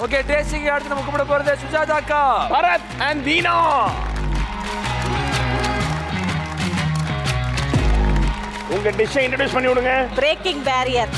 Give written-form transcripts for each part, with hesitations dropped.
Okay, tasting அடுத்து நம்ம கூப்பிட போறது சுஜாதா அக்கா, பரத் அண்ட் தீனா. உங்க டிஷ்ஷை இன்ட்ரோடியூஸ் பண்ணி விடுங்க. Breaking barrier.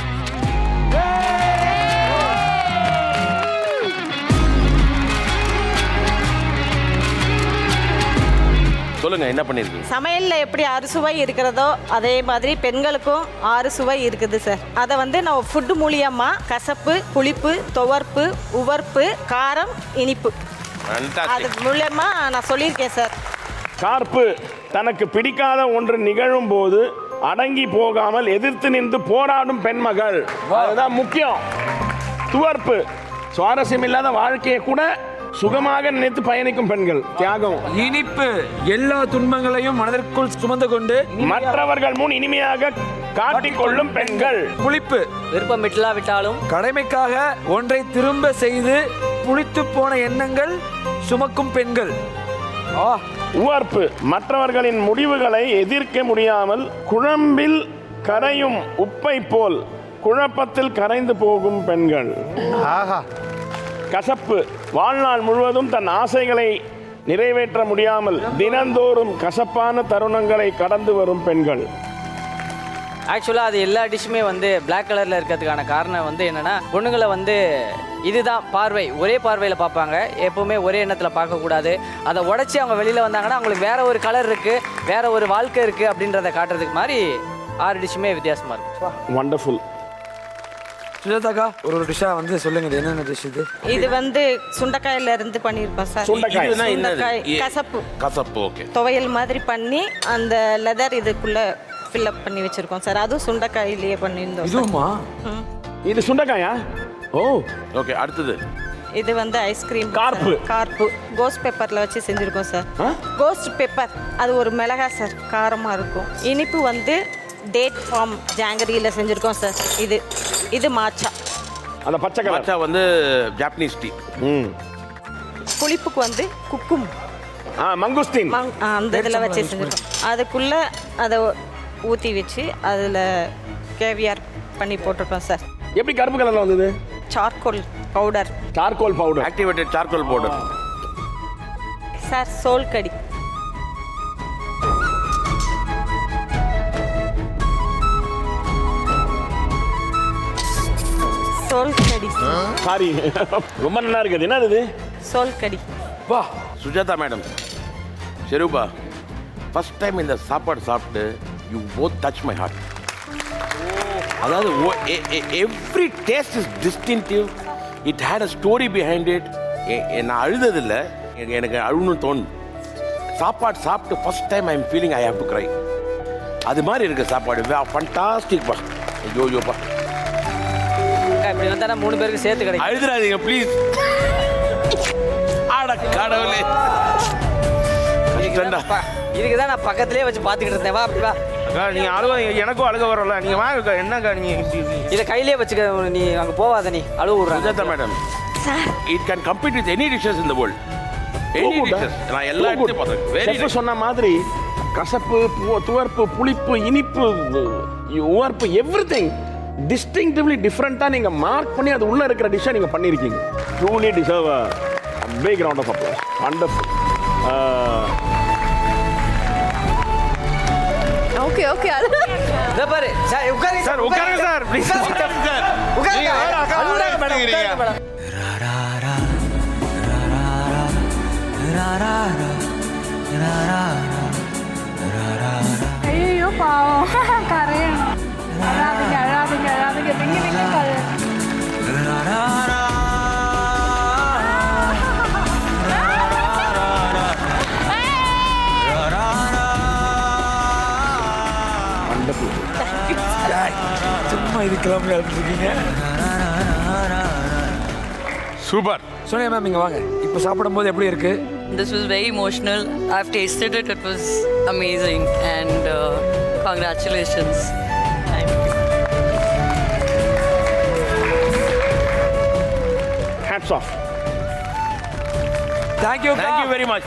சொல்லுங்க, என்ன பண்ணிருக்கீங்க? சமையல்ல எப்படி அறுசுவை இருக்கிறதோ அதே மாதிரி பெண்களுக்கும் அறுசுவை இருக்குது சார். அதை வந்து நம்ம ஃபுட்டு மூலியமா கசப்பு, புளிப்பு, துவர்ப்பு, உவர்ப்பு, காரம், இனிப்பு அது மூலமா நான் சொல்லியிருக்கேன் சார். கார்ப்பு தனக்கு பிடிக்காத ஒன்று நிகழும் போது அடங்கி போகாமல் எதிர்த்து நின்று போராடும் பெண்மகள், அதுதான் முக்கியம். துவர்ப்பு சுவாரஸ்யம் இல்லாத வாழ்க்கையை கூட சுகமாக நினைத்து பயணிக்கும் பெண்கள், தியாகம். இனிப்பு எல்லா துன்பங்களையும் மனதிற்குள் சுமந்து கொண்டு மற்றவர்கள் முன் இனிமையாக காட்டிக்கொள்ளும் பெண்கள். புளிப்பு விருப்பம் விட்டாலும் கடமைக்காக ஒன்றை திரும்ப செய்து புளித்து போன எண்ணங்கள் சுமக்கும் பெண்கள். உவர்ப்பு மற்றவர்களின் முடிவுகளை எதிர்க்க முடியாமல் குழம்பில் கரையும் உப்பை போல் குழப்பத்தில் கரைந்து போகும் பெண்கள். கசப்பு வாழ்நாள் முழுவதும் தன் ஆசைகளை நிறைவேற்ற முடியாமல் தினந்தோறும் கசப்பான தருணங்களை கடந்து வரும் பெண்கள். ஆக்சுவலாக அது எல்லா டிஷ்ஷுமே வந்து பிளாக் கலரில் இருக்கிறதுக்கான காரணம் வந்து என்னென்னா, பொண்ணுங்களை வந்து இதுதான் பார்வை, ஒரே பார்வையில் பார்ப்பாங்க, எப்போவுமே ஒரே எண்ணத்தில் பார்க்கக்கூடாது. அதை உடச்சி அவங்க வெளியில் வந்தாங்கன்னா அவங்களுக்கு வேற ஒரு கலர் இருக்குது, வேற ஒரு வாழ்க்கை இருக்குது அப்படின்றத காட்டுறதுக்கு மாதிரி 6 டிஷ்ஷுமே வித்தியாசமாக இருக்கும். வண்டர்ஃபுல். சுஜாதா அக்கா, ஒரு டிஷ்ஷா வந்து சொல்லுங்க, இது என்னென்ன டிஷ் இது? இது வந்து சுண்டைக்காயில இருந்து பண்ணியிருக்கோம் சார். சுண்டைக்காய் கசப்பு. கசப்பு, ஓகே. துவையல் மாதிரி பண்ணி அந்த லெதர் இதுக்குள்ள ஃபில்அப் பண்ணி வச்சிருக்கோம் சார். அதுவும் சுண்டைக்காயிலேயே பண்ணியிருந்தோம். இதுவுமா? இது சுண்டைக்காயா? ஓ, ஓகே. அடுத்தது இது வந்து ஐஸ்கிரீம். கார்ப்பு கோஸ்ட் பெப்பர்ல வச்சு செஞ்சிருக்கோம் சார். கோஸ்ட் பெப்பர் அது ஒரு மிளகாய் சார், காரமா இருக்கும். இனிப்பு வந்து டேட் ஃபார்ம் ஜாங்கரியில் செஞ்சுருக்கோம் சார். இது மாச்சா, அந்த பச்சை கலர் மாச்சா வந்து ஜாப்பனீஸ் டீ. புளிப்புக்கு வந்து குக்கும் மங்குஸ்தீன் அந்த இதில் வச்சு செஞ்சுருக்கோம். அதுக்குள்ளே அதை ஊற்றி வச்சு அதில் கேவியார் பண்ணி போட்டிருக்கோம் சார். எப்படி கருப்பு கலரில் வந்தது? Charcoal powder. Activated charcoal powder sir. Sol kadhi. Sol kadhi. Sorry, ரொம்ப நல்லா இருக்குது. என்ன இது? சோல் கடி. வா Sujatha madam, Sherupa, first time இந்த சாப்பாடு சாப்பிட்டு you both touch my heart. அதாவது every taste is distinctive. It had a story behind it. நான் அழுததில்லை, எனக்கு அழுன்னு தோணும். சாப்பாடு சாப்பிட்டு first time I am feeling I have to cry. அது மாதிரி இருக்கு சாப்பாடு. ஃபண்டாஸ்டிக்பா. ஐயோப்பா, இப்படி வந்தா 3 பேருக்கு சேர்த்து கிடைக்கும். அழுதுறாதீங்க ப்ளீஸ். ஆட கடவுளே, இதுக்கு தான் நான் பக்கத்துலேயே வச்சு பார்த்துக்கிட்டு இருந்தேன். வா அப்படி வா. நீங்க அழுவாதீங்க, எனக்கும் அழுக வரல. நீங்க வாங்க, என்னக்கா நீங்க இதை கையிலேயே வச்சுக்க. நீ அங்கே போவாத, நீ அழுவ விடுறேன். Sujatha madam, it can compete with any dishes in the world. Any dishes. நான் எல்லா இடத்தையும் பார்த்தேன். வெரி சொன்ன மாதிரி கசப்பு, துவர்ப்பு, புளிப்பு, இனிப்பு, உவர்ப்பு, எவ்ரிதிங் டிஸ்டிங்டிவ்லி டிஃப்ரெண்ட்டாக நீங்கள் மார்க் பண்ணி அது உள்ளே இருக்கிற டிஷ்ஷை நீங்கள் பண்ணியிருக்கீங்க. Truly deserve a big round of applause. Wonderful. Okay okay. இத பாரு சார், உட்காருங்க சார், உட்காருங்க சார், ப்ளீஸ் உட்காருங்க சார். உட்காருங்க மேடம், உட்காருங்க மேடம். ஐயோ பாவம், கரையணும். அழாதீங்க அழாதீங்க அழாதீங்க. நீங்க சும்மா இது கிளம்பி அழுதுருக்கீங்க. சூப்பர். சோனியா மேம், இங்கே வாங்க. இப்போ சாப்பிடும்போது எப்படி இருக்கு? This was very emotional. I've tasted it. It was amazing. And congratulations. Thank you. Hats off. Thank you very much.